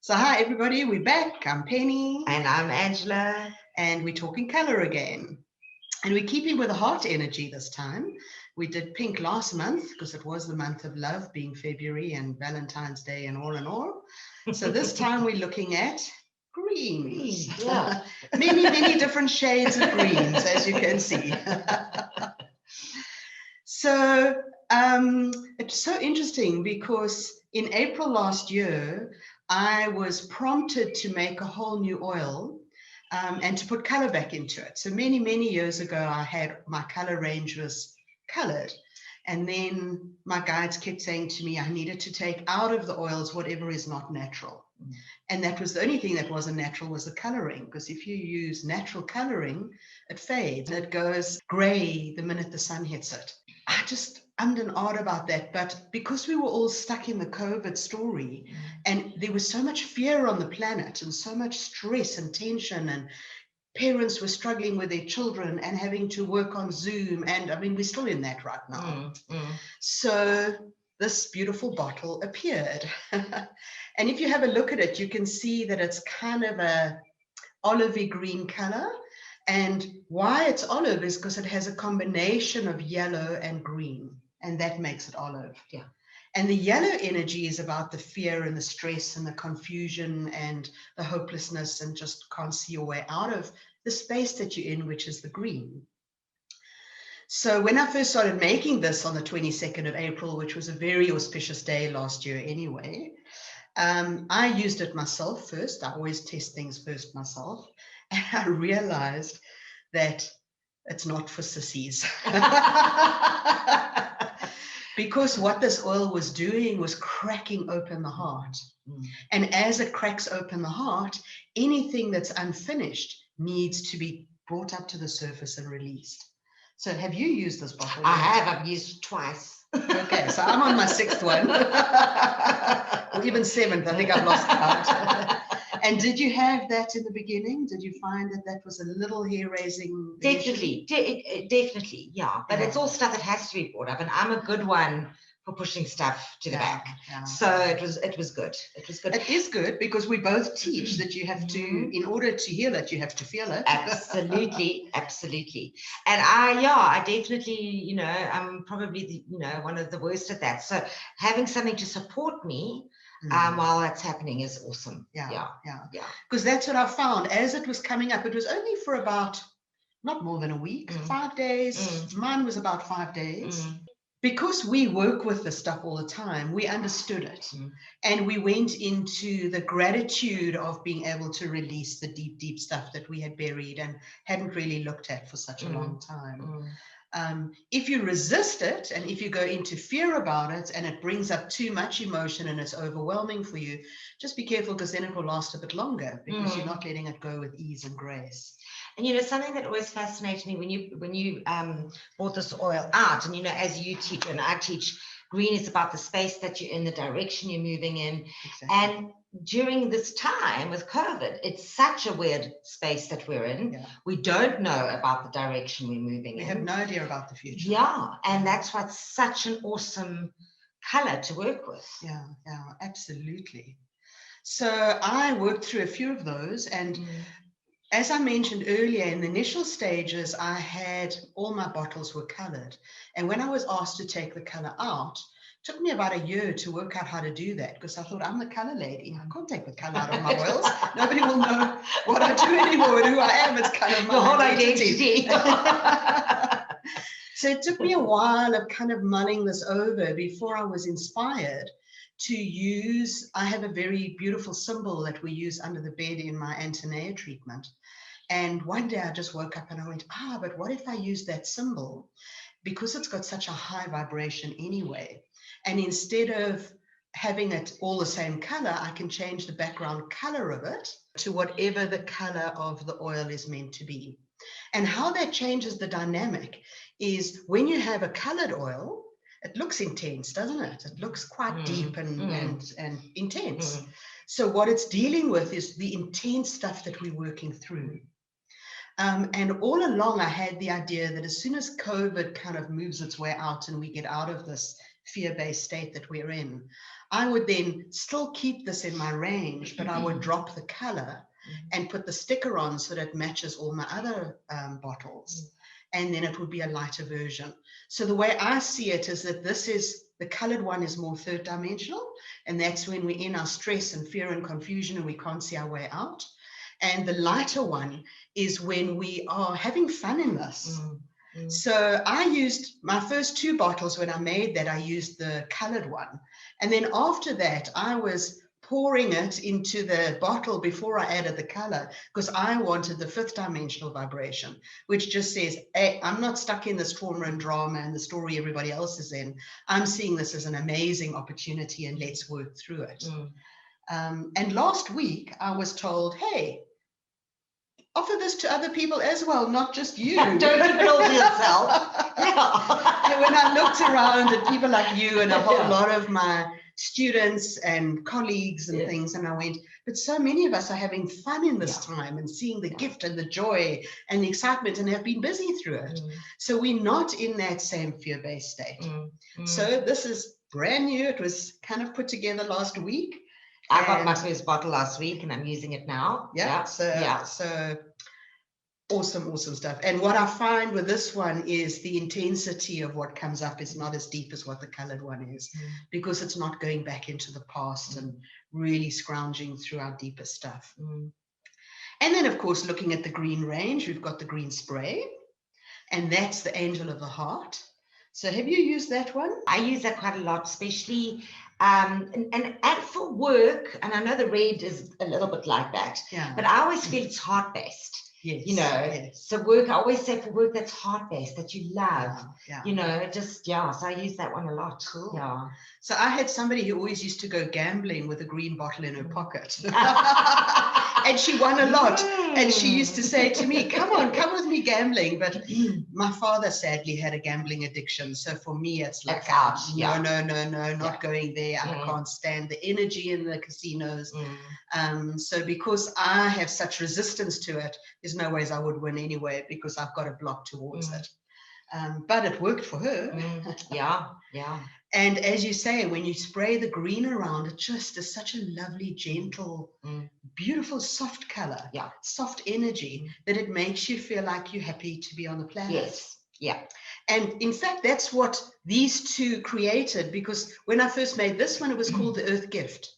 So hi everybody, we're back. I'm Penny. And I'm Angela. And we're talking color again. And we're keeping with the heart energy this time. We did pink last month because it was the month of love, being February and Valentine's Day and all and all. So this time we're looking at greens. Green, yeah. many different shades of greens, as you can see. So it's so interesting because in April last year, I was prompted to make a whole new oil and to put color back into it. So many years ago, I had my color range was colored. And then my guides kept saying to me, I needed to take out of the oils whatever is not natural. And that was the only thing that wasn't natural was the coloring, because if you use natural coloring, it fades. It goes gray the minute the sun hits it. I just ummed and ahed about that. But because we were all stuck in the COVID story and there was so much fear on the planet and so much stress and tension, and parents were struggling with their children and having to work on Zoom. And I mean, we're still in that right now. So this beautiful bottle appeared. And if you have a look at it, you can see that it's kind of a olivey green color. And why it's olive is because it has a combination of yellow and green, and that makes it olive. Yeah. And the yellow energy is about the fear and the stress and the confusion and the hopelessness and just can't see your way out of the space that you're in, which is the green. So when I first started making this on the 22nd of April, which was a very auspicious day last year anyway, I used it myself first. I always test things first myself. And I realized that it's not for sissies. Because what this oil was doing was cracking open the heart. And as it cracks open the heart, anything that's unfinished needs to be brought up to the surface and released. So have you used this bottle? I have. I've used it twice. Okay, so I'm on my 6th one. Or even 7th. I think I've lost count. And did you have that in the beginning? Did you find that that was a little hair-raising? Definitely, definitely, yeah. But it's all stuff that has to be brought up, and I'm a good one for pushing stuff to the back. So it was good. It was good. It is good because we both teach that you have to, in order to heal it, you have to feel it. Absolutely, absolutely. And I definitely, I'm probably one of the worst at that. So having something to support me while that's happening is awesome. Yeah. Because that's what I found as it was coming up. It was only for about not more than a week, 5 days. Mine was about 5 days. Because we work with this stuff all the time, we understood it. And we went into the gratitude of being able to release the deep stuff that we had buried and hadn't really looked at for such a long time. If you resist it and if you go into fear about it and it brings up too much emotion and it's overwhelming for you, just be careful because then it will last a bit longer because you're not letting it go with ease and grace. And something that always fascinated me when you brought this oil out, and as you teach and I teach, green is about the space that you're in, the direction you're moving in. Exactly. And during this time with COVID, it's such a weird space that we're in. Yeah. We don't know about the direction we're moving in. We have no idea about the future. Yeah, and that's why it's such an awesome color to work with. Yeah, absolutely. So I worked through a few of those, and as I mentioned earlier, in the initial stages, I had all my bottles were colored. And when I was asked to take the color out, it took me about a year to work out how to do that because I thought, I'm the color lady. I can't take the color out of my oils. Nobody will know what I do anymore and who I am. It's kind of my whole identity. So it took me a while of kind of mulling this over before I was inspired to use. I have a very beautiful symbol that we use under the bed in my Antonia treatment. And one day I just woke up and I went, but what if I use that symbol? Because it's got such a high vibration anyway. And instead of having it all the same color, I can change the background color of it to whatever the color of the oil is meant to be. And how that changes the dynamic is when you have a colored oil, it looks intense, doesn't it? It looks quite deep and intense. So what it's dealing with is the intense stuff that we're working through. And all along, I had the idea that as soon as COVID kind of moves its way out and we get out of this fear-based state that we're in, I would then still keep this in my range, but I would drop the color and put the sticker on so that it matches all my other bottles. And then it would be a lighter version. So the way I see it is that this is, the colored one is more third dimensional. And that's when we're in our stress and fear and confusion and we can't see our way out. And the lighter one is when we are having fun in this. So I used my first 2 bottles when I made that, I used the colored one. And then after that, I was pouring it into the bottle before I added the color, because I wanted the 5th dimensional vibration, which just says, hey, I'm not stuck in this trauma and drama and the story everybody else is in. I'm seeing this as an amazing opportunity and let's work through it. And last week I was told, hey, offer this to other people as well, not just you. Don't keep it all to yourself. And when I looked around at people like you and a whole lot of my students and colleagues and things, and I went, but so many of us are having fun in this time and seeing the gift and the joy and the excitement and have been busy through it. So we're not in that same fear-based state. So this is brand new. It was kind of put together last week. I got my first bottle last week and I'm using it now. So awesome stuff. And what I find with this one is the intensity of what comes up is not as deep as what the colored one is, because it's not going back into the past and really scrounging through our deeper stuff. And then, of course, looking at the green range, we've got the green spray, and that's the angel of the heart. So have you used that one? I use that quite a lot, especially and for work. And I know the red is a little bit like that, but I always feel it's heart-based. You know, so work, I always say for work that's heart-based, that you love, you know, just, so I use that one a lot. Cool. So I had somebody who always used to go gambling with a green bottle in her pocket. And she won a lot. And she used to say to me, come with me gambling. But my father sadly had a gambling addiction. So for me, it's like, no, not going there. I can't stand the energy in the casinos. So because I have such resistance to it, there's no ways I would win anyway, because I've got a block towards it. But it worked for her. And as you say, when you spray the green around, it just is such a lovely, gentle, beautiful, soft color, soft energy, that it makes you feel like you're happy to be on the planet. And in fact, that's what these 2 created, because when I first made this one, it was called the Earth Gift,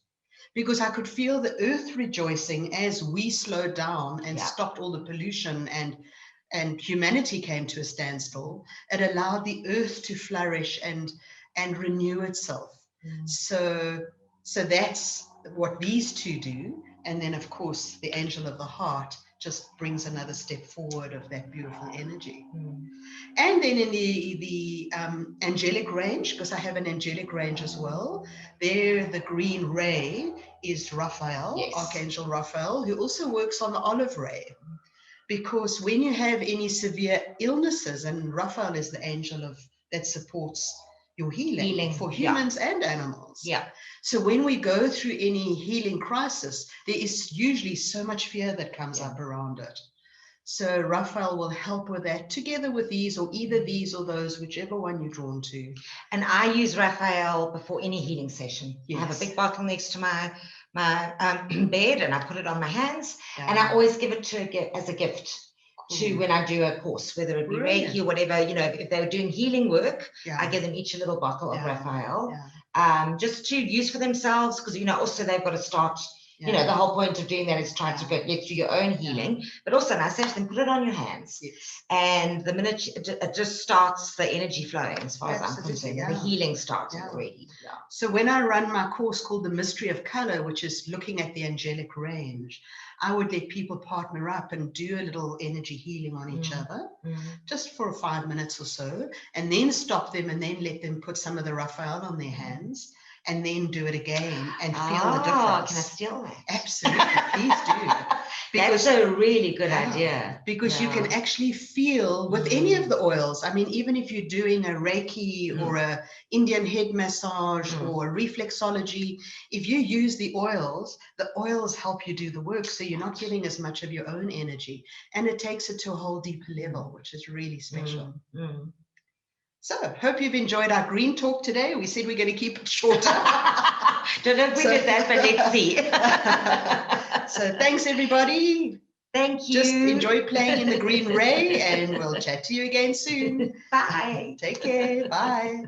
because I could feel the earth rejoicing as we slowed down and stopped all the pollution and humanity came to a standstill. It allowed the earth to flourish and renew itself. So that's what these 2 do. And then, of course, the angel of the heart just brings another step forward of that beautiful energy. And then in the angelic range, because I have an angelic range as well, there the green ray is Raphael, Archangel Raphael, who also works on the olive ray. Because when you have any severe illnesses, and Raphael is the angel that supports your healing for humans and animals. So when we go through any healing crisis, there is usually so much fear that comes up around it. So Raphael will help with that, together with these, or either these or those, whichever one you're drawn to. And I use Raphael before any healing session. I have a big bottle next to my bed, and I put it on my hands, and I always give it as a gift. To when I do a course, whether it be Reiki or whatever, you know, if they were doing healing work, I give them each a little bottle of Raphael, just to use for themselves, because, you know, also they've got to start, you know, the whole point of doing that is trying to get through your own healing, but also, and I say to them, put it on your hands, and the minute it just starts the energy flowing, as far as I'm concerned, the healing starts already. So when I run my course called The Mystery of Color, which is looking at the angelic range, I would let people partner up and do a little energy healing on each other, just for 5 minutes or so, and then stop them and then let them put some of the Raphael on their hands, and then do it again and feel the difference. Can I steal that? Absolutely, please do. Because, that's a really good idea. Because you can actually feel with any of the oils. I mean, even if you're doing a Reiki or a Indian head massage or reflexology, if you use the oils help you do the work. So you're not giving as much of your own energy, and it takes it to a whole deeper level, which is really special. So hope you've enjoyed our green talk today. We said we're going to keep it shorter. Don't know if we did that, but let's see. So thanks, everybody. Thank you. Just enjoy playing in the green ray, and we'll chat to you again soon. Bye. Take care. Bye.